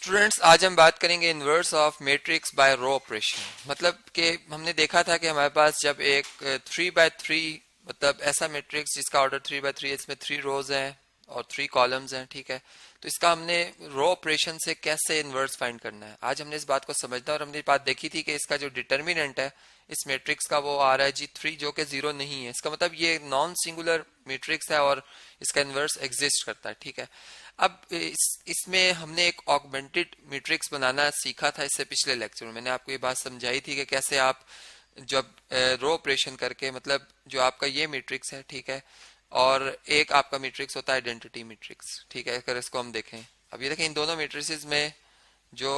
Students, आज हम बात करेंगे inverse of matrix by row operation. मतलब कि हमने देखा था कि हमारे पास जब एक 3 by 3 मतलब ऐसा मैट्रिक्स जिसका ऑर्डर 3 by 3 है, इसमें 3 रोज हैं और 3 कॉलम्स हैं, ठीक है। तो इसका हमने रो ऑपरेशन से कैसे इन्वर्स फाइंड करना है, आज हमने इस बात को समझना। और हमने बात देखी थी कि इसका जो डिटर्मिनेंट है इस मैट्रिक्स का वो आ रहा है जी 3, जो कि 0 नहीं है। इसका मतलब ये नॉन सिंगुलर मैट्रिक्स है और इसका इन्वर्स एग्जिस्ट करता है, ठीक है। अब इसमें हमने एक ऑगमेंटेड मैट्रिक्स बनाना सीखा था इससे पिछले लेक्चर में। मैंने आपको ये बात समझाई थी कि कैसे आप जब रो ऑपरेशन करके, मतलब जो आपका ये मैट्रिक्स है, ठीक है, और एक आपका मैट्रिक्स होता है आइडेंटिटी मैट्रिक्स, ठीक है। अगर इसको हम देखें, अब ये देखें, इन दोनों मैट्रिसेस में जो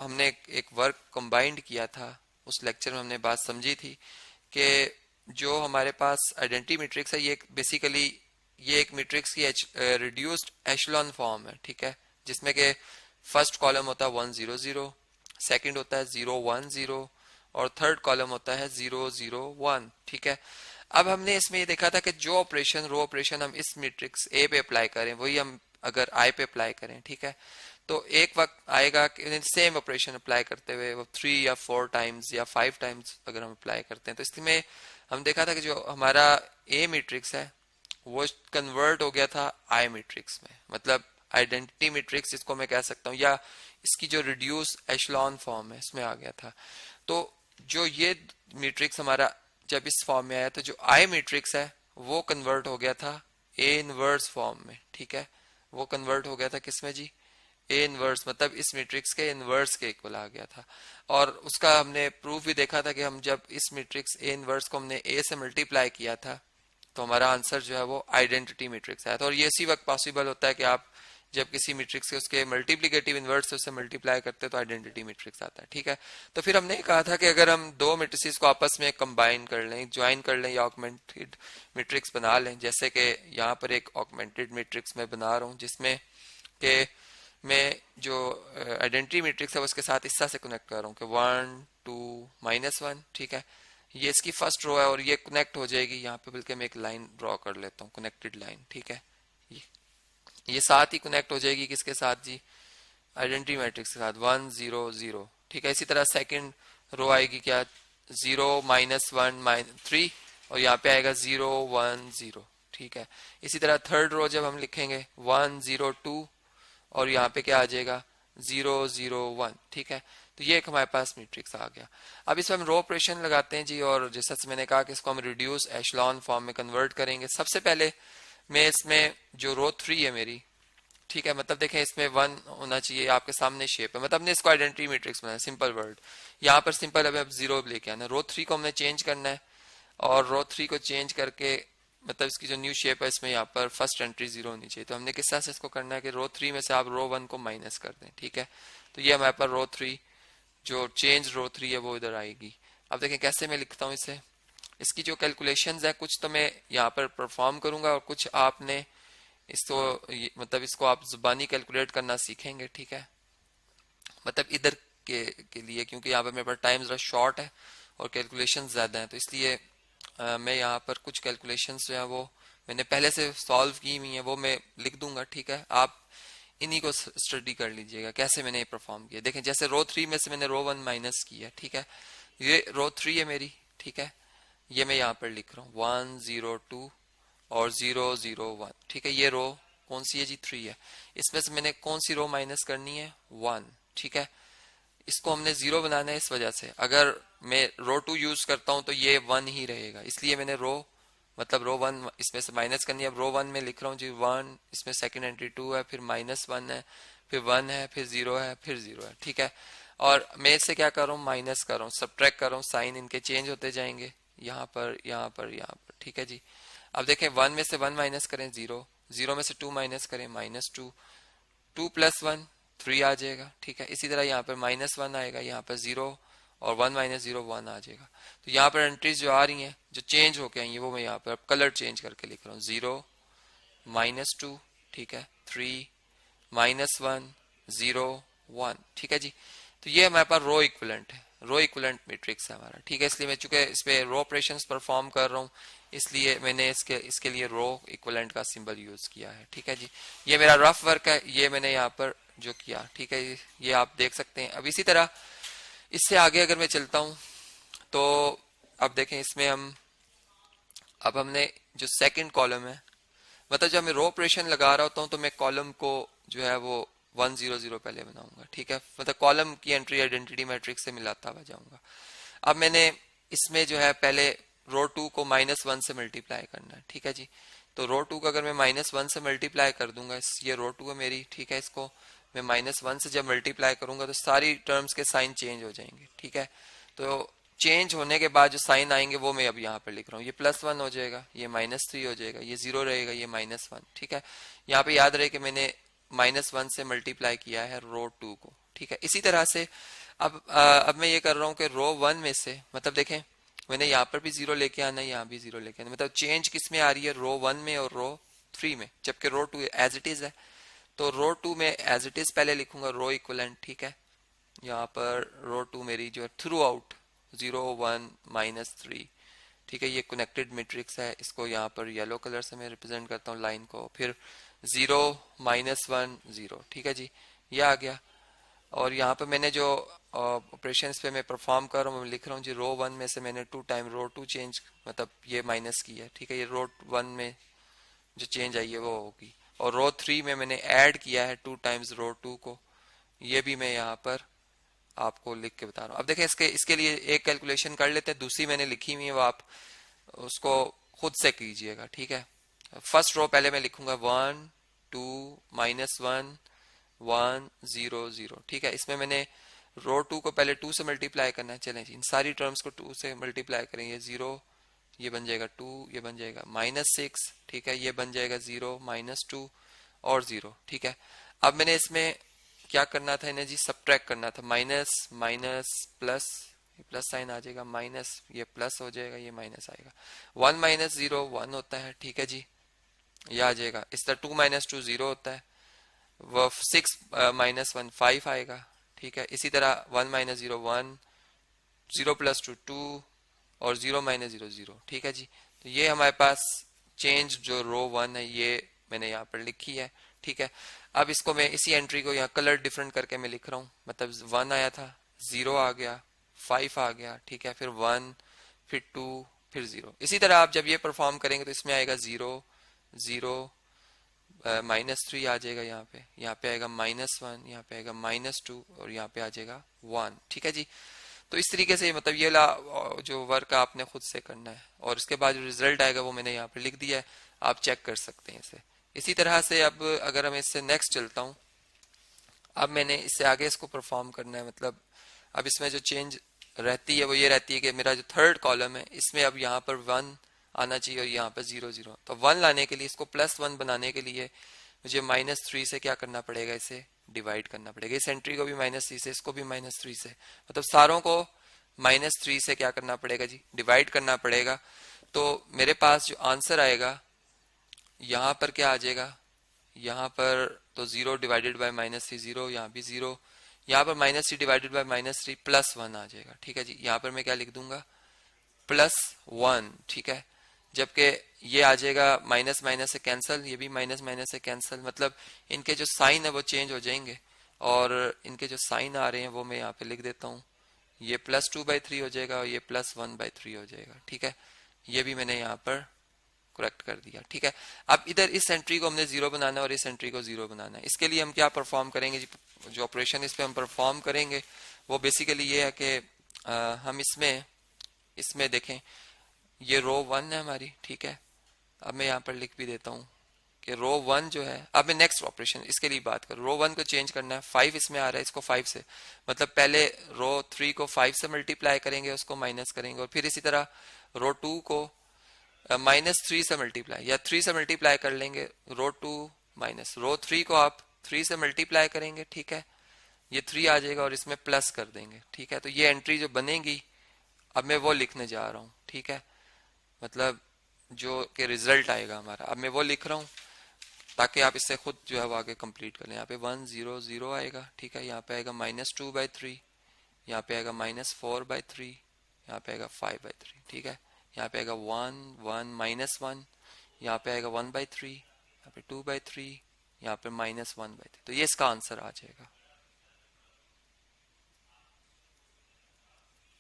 हमने एक वर्क कंबाइंड किया था उस लेक्चर में हमने बात समझी थी कि जो हमारे पास आइडेंटिटी मैट्रिक्स है ये बेसिकली ये एक मैट्रिक्स की रिड्यूस्ड एशेलॉन फॉर्म है, ठीक है, जिसमें के फर्स्ट कॉलम होता है 1 0 0, सेकंड होता है 0 1 0 और थर्ड कॉलम होता है 0 0 1, ठीक है। अब हमने इसमें ये देखा था कि जो ऑपरेशन रो ऑपरेशन हम इस मैट्रिक्स ए पे अप्लाई करें वही हम अगर आई पे अप्लाई करें, ठीक है, तो एक वक्त आएगा कि सेम ऑपरेशन अप्लाई करते हुए वो 3 या 4 टाइम्स या 5 टाइम्स अगर हम अप्लाई करते हैं, तो इसमें हम देखा था कि जो हमारा ए मैट्रिक्स है वो कन्वर्ट हो गया था आई मैट्रिक्स में, मतलब आइडेंटिटी मैट्रिक्स जिसको मैं कह सकता हूँ, या इसकी जो रिड्यूस एशलॉन फॉर्म है इसमें आ गया था। तो जो ये मैट्रिक्स हमारा जब इस फॉर्म में आया तो जो आई मैट्रिक्स है वो कन्वर्ट हो गया था ए इनवर्स फॉर्म में, ठीक है। वो कन्वर्ट हो गया था किसमें जी, ए इनवर्स, मतलब इस मैट्रिक्स के इनवर्स के इक्वल आ गया था। और उसका हमने प्रूफ भी देखा था कि हम जब इस मैट्रिक्स ए इनवर्स को हमने ए से मल्टीप्लाई किया था तो हमारा आंसर जो है वो आइडेंटिटी मैट्रिक्स आया था। और ये इसी वक्त पॉसिबल होता है कि आप जब किसी मैट्रिक्स के उसके मल्टीप्लिकेटिव इनवर्स से उसे मल्टीप्लाई करते हैं तो आइडेंटिटी मैट्रिक्स आता है, ठीक है। तो फिर हमने कहा था कि अगर हम दो मैट्रिसेस को आपस में कंबाइन कर लें, ज्वाइन कर लें या ऑगमेंटेड मैट्रिक्स बना लें, जैसे कि यहाँ पर एक ऑगमेंटेड मैट्रिक्स मैं बना रहा हूँ जिसमें कि मैं जो आइडेंटिटी मैट्रिक्स है उसके साथ इस तरह से कनेक्ट कर रहा हूँ कि 1 2 -1, ठीक है। ये इसकी फर्स्ट रो है और ये कनेक्ट हो जाएगी यहाँ पे, बल्कि मैं एक लाइन ड्रॉ कर लेता हूँ, कनेक्टेड लाइन, ठीक है। ये साथ ही कनेक्ट हो जाएगी किसके साथ जी, आइडेंटिटी मैट्रिक्स के साथ 1 0 0, ठीक है। इसी तरह सेकंड रो आएगी क्या, 0 -1 3 और यहाँ पे आएगा 0 1 0, ठीक है। इसी तरह थर्ड रो जब हम लिखेंगे 1 0 2 और यहाँ पे क्या आ जाएगा 0 0 1, ठीक है। तो ये एक हमारे पास मैट्रिक्स आ गया। अब इसमें हम रो ऑपरेशन लगाते हैं जी, और जैसा मैंने कहा कि इसको हम रिड्यूस एशलॉन फॉर्म में कन्वर्ट करेंगे। सबसे पहले मैं इसमें जो रो 3 है मेरी, ठीक है, मतलब देखें इसमें 1 होना चाहिए, आपके सामने शेप है, मतलब हमने इसको आइडेंटिटी मैट्रिक्स बनाया, सिंपल वर्ड। यहाँ पर सिंपल अब 0 लेके आना, रो 3 को हमने चेंज करना है और रो 3 को चेंज करके मतलब इसकी जो न्यू शेप है इसमें यहाँ पर फर्स्ट एंट्री 0 होनी चाहिए। तो हमने किस तरह से इसको करना है कि रो 3 में से आप रो 1 को माइनस कर दें, ठीक है। तो ये हमारे पास रो 3 जो चेंज रो 3 है वो इधर आएगी। अब देखें कैसे मैं लिखता हूँ इसे, इसकी जो कैलकुलेशंस है कुछ तो मैं यहाँ पर परफॉर्म करूंगा और कुछ आपने इसको मतलब इसको आप जुबानी कैलकुलेट करना सीखेंगे, ठीक है। मतलब इधर के लिए क्योंकि यहाँ पर मेरे पास टाइम जरा शॉर्ट है और कैलकुलेशन ज्यादा है, तो इसलिए मैं यहाँ पर कुछ कैलकुलेशंस जो है वो मैंने पहले से सॉल्व की हुई है वो मैं लिख दूंगा, ठीक है। आप इन्हीं को स्टडी कर लीजिएगा कैसे मैंने परफॉर्म किया। देखें जैसे रो 3 में से मैंने रो 1 माइनस किया, ठीक है। ये रो 3 है मेरी, ठीक है, ये मैं यहाँ पर लिख रहा हूँ 1 0 2 और 0 0 1, ठीक है। ये रो कौन सी है जी 3 है, इसमें से मैंने कौन सी रो माइनस करनी है 1, ठीक है। इसको हमने 0 बनाना है, इस वजह से अगर मैं रो 2 यूज करता हूं तो ये 1 ही रहेगा, इसलिए मैंने रो मतलब रो 1 इसमें से माइनस करनी है। अब रो 1 में लिख रहा हूँ जी 1, इसमें सेकंड एंट्री 2 है, फिर -1 है, फिर 1 है, फिर 0 है, फिर 0 है, ठीक है। और मैं इससे क्या कर रहा हूँ, माइनस कर रहा हूँ, सब्ट्रैक्ट कर रहा हूँ, साइन इनके चेंज होते जाएंगे यहाँ पर यहाँ पर यहाँ पर, ठीक है जी। अब देखें 1 में से 1 माइनस करें 0, 0 में से 2 माइनस करें -2, 2 + 1 3 आ जाएगा, ठीक है। इसी तरह यहाँ पर -1 आएगा, यहाँ पर 0 और 1 - 0 1 आ जाएगा। तो यहाँ पर एंट्रीज जो आ रही हैं जो चेंज होके आई है वो मैं यहाँ पर कलर चेंज करके लिख रहा हूँ, 0 -2, ठीक है, 3 -1 0 1, ठीक है जी। तो ये हमारे पास रो इक्विवेलेंट है, रो इक्विवेलेंट मैट्रिक्स है हमारा, ठीक है। इसलिए मैं चूंकि इस पे रो ऑपरेशंस परफॉर्म कर रहा हूँ, इसलिए मैंने इसके लिए रो इक्विवेलेंट का सिंबल यूज किया है। ठीक है जी, ये मेरा रफ वर्क है, ये मैंने यहाँ पर जो किया। ठीक है, ये आप देख सकते हैं। अब इसी तरह इससे आगे अगर मैं चलता हूँ तो अब देखें इसमें अब हमने जो सेकंड कॉलम है, मतलब जब मैं रो ऑपरेशन लगा रहा होता हूँ तो मैं कॉलम को जो है वो 100 पहले बनाऊंगा। ठीक है, मतलब कॉलम की एंट्री आइडेंटिटी मैट्रिक्स से मिलाता हुआ जाऊंगा। अब मैंने इसमें जो है पहले रो 2 को -1 से मल्टीप्लाई करना है। ठीक है जी, तो रो 2 को अगर मैं -1 से मल्टीप्लाई कर दूंगा, ये रो 2 है मेरी। ठीक है, इसको मैं -1 से जब मल्टीप्लाई करूंगा तो सारी टर्म्स के साइन चेंज हो जाएंगे। ठीक है, तो चेंज होने के बाद जो साइन आएंगे वो मैं अब यहाँ पर लिख रहा हूँ। ये +1 हो जाएगा, ये -3 हो जाएगा, ये 0 रहेगा, ये -1। ठीक है, यहाँ पे याद रहे कि मैंने -1 से मल्टीप्लाई किया है रो 2 को। ठीक है, इसी तरह से अब मैं ये कर रहा हूँ कि रो 1 में से, मतलब देखें मैंने यहाँ पर भी 0 लेके आना है, यहाँ भी 0 लेके आना, मतलब चेंज किस में आ रही है, रो 1 में और रो 3 में, जबकि रो 2 एज इट इज है। तो रो 2 में एज इट इज पहले लिखूंगा रो इक्विवेलेंट। ठीक है, यहाँ पर रो 2 मेरी जो है थ्रू आउट 0 1 -3। ठीक है, ये कनेक्टेड मैट्रिक्स है, इसको यहाँ पर येलो कलर से मैं रिप्रेजेंट करता हूँ लाइन को। फिर 0 -1 0। ठीक है जी, ये आ गया। और यहाँ पे मैंने जो ऑपरेशंस पे मैं परफॉर्म कर रहा हूँ, मैं लिख रहा हूँ जी रो 1 में से मैंने 2 टाइम रो 2 चेंज, मतलब ये माइनस की है। ठीक है, ये रो 1 में जो चेंज आई है वो होगी। और रो 3 में मैंने ऐड किया है 2 टाइम्स रो 2 को, ये भी मैं यहाँ पर आपको लिख के बता रहा हूँ। अब देखें इसके लिए एक कैलकुलेशन कर लेते हैं, दूसरी मैंने लिखी हुई है, वो आप उसको खुद से कीजिएगा। ठीक है, फर्स्ट रो पहले मैं लिखूंगा 1 2 -1 1 0 0। ठीक है, इसमें मैंने रो 2 को पहले 2 से मल्टीप्लाई करना है। चलें जी, इन सारी टर्म्स को 2 से मल्टीप्लाई करेंगे। 0 ये बन जाएगा 2, ये बन जाएगा -6। ठीक है, ये बन जाएगा 0 -2 और 0। ठीक है, अब मैंने इसमें क्या करना था इन्हें जी, सब्ट्रैक्ट करना था। Minus minus plus, plus sign आ जाएगा, माइनस ये प्लस हो जाएगा, ये माइनस आएगा। 1 -0 1 होता है। ठीक है जी, ये आ जाएगा। इस तरह 2 -2 0 होता है। वो 6 -1 5 आएगा। ठीक है, इसी तरह 1 -0 1, 0 + 2 2 और 0 -0 0। ठीक है जी, तो ये हमारे पास चेंज जो रो 1 है ये मैंने यहाँ पर लिखी है। ठीक है, अब इसको मैं इसी एंट्री को यहाँ कलर डिफरेंट करके मैं लिख रहा हूँ, मतलब 1 आया था, 0 आ गया, 5 आ गया। ठीक है, फिर 1, फिर 2, फिर 0। इसी तरह आप जब ये परफॉर्म करेंगे तो इसमें आएगा 0 0 -3 आ जाएगा, यहाँ पे आएगा -1, यहाँ पे आएगा -2 और यहाँ पे आ जाएगा 1। ठीक है जी, तो इस तरीके से मतलब ये जो वर्क आपने खुद से करना है और इसके बाद जो रिजल्ट आएगा वो मैंने यहाँ पे लिख दिया है, आप चेक कर सकते हैं इसे। इसी तरह से अब अगर मैं इससे नेक्स्ट चलता हूँ, अब मैंने इससे आगे इसको परफॉर्म करना है। मतलब अब इसमें जो चेंज रहती है वो ये रहती है कि मेरा जो थर्ड कॉलम है इसमें अब यहाँ पर 1 आना चाहिए और यहाँ पर 0 0। तो 1 लाने के लिए, इसको +1 बनाने के लिए मुझे -3 से क्या करना पड़ेगा, इसे डिवाइड करना पड़ेगा। इस एंट्री को भी -3 से, इसको भी -3 से, मतलब सारों को -3 से क्या करना पड़ेगा जी, डिवाइड करना पड़ेगा। तो मेरे पास जो आंसर आएगा यहाँ पर क्या आ जाएगा, यहाँ पर तो 0 डिवाइडेड बाय -3 0, यहाँ भी 0, यहाँ पर -3 डिवाइडेड बाय -3 +1 आ जाएगा। ठीक है जी, यहाँ पर मैं क्या लिख दूंगा, +1। ठीक है, जबकि ये आ जाएगा माइनस माइनस से कैंसल, ये भी माइनस माइनस से कैंसल, मतलब इनके जो साइन है वो चेंज हो जाएंगे। और इनके जो साइन आ रहे हैं वो मैं यहाँ पे लिख देता हूँ, ये +2/3 हो जाएगा और ये +1/3 हो जाएगा। ठीक है, ये भी मैंने यहाँ पर करेक्ट कर दिया। ठीक है, अब इधर इस एंट्री को हमने 0 बनाना है और इस एंट्री को 0 बनाना है। इसके लिए हम क्या परफॉर्म करेंगे जी, जो ऑपरेशन इस पे हम परफॉर्म करेंगे वो बेसिकली ये है कि हम इसमें देखें, ये रो 1 है हमारी। ठीक है, अब मैं यहाँ पर लिख भी देता हूँ कि रो 1 जो है, अब मैं नेक्स्ट ऑपरेशन इसके लिए बात करूँ, रो 1 को चेंज करना है। 5 इसमें आ रहा है, इसको 5 से, मतलब पहले रो 3 को 5 से मल्टीप्लाई करेंगे, उसको माइनस करेंगे, और फिर इसी तरह रो 2 को -3 से मल्टीप्लाई या 3 से मल्टीप्लाई कर लेंगे। रो 2 माइनस रो 3 को आप 3 से मल्टीप्लाई करेंगे। ठीक है, ये 3 आ जाएगा और इसमें प्लस कर देंगे। ठीक है, तो ये एंट्री जो बनेगी अब मैं वो लिखने जा रहा हूँ। ठीक है, मतलब जो कि रिजल्ट आएगा हमारा, अब मैं वो लिख रहा हूँ ताकि आप इससे खुद जो है वो आगे कंप्लीट कर लें। यहाँ पे 1 0 0 आएगा। ठीक है, यहाँ पे आएगा -2/3, यहाँ पे आएगा -4/3, यहाँ पे आएगा 5/3। ठीक है, यहाँ पे आएगा 1 1 -1, यहाँ पे आएगा 1/3, यहाँ पे 2/3, यहाँ पे -1/3। तो ये इसका आंसर आ जाएगा।